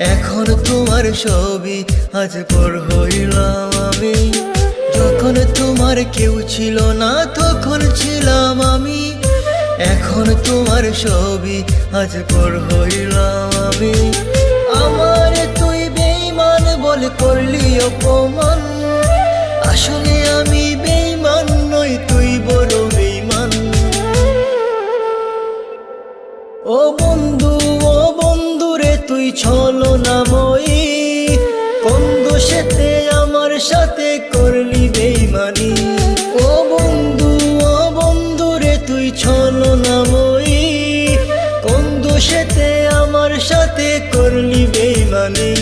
এখন তোমার ছবি আজ পর হইলাম আমি। যখন তোমার কেউ ছিল না তখন ছিলাম আমি। এখন তোমার ছবি আজ পর হইলাম আমি। আমার তুই বেঈমান বলে করলি অপমান, আসলে আমি বেঈমান নই, তুই বড় বেঈমান। ও বন্ধু রে তুই ছলনাময়ী, কোন দোষেতে আমার সাথে করলি বেঈমানি। ও বন্ধু রে তুই ছলনাময়ী, কোন দোষেতে আমার সাথে করলি বেঈমানি।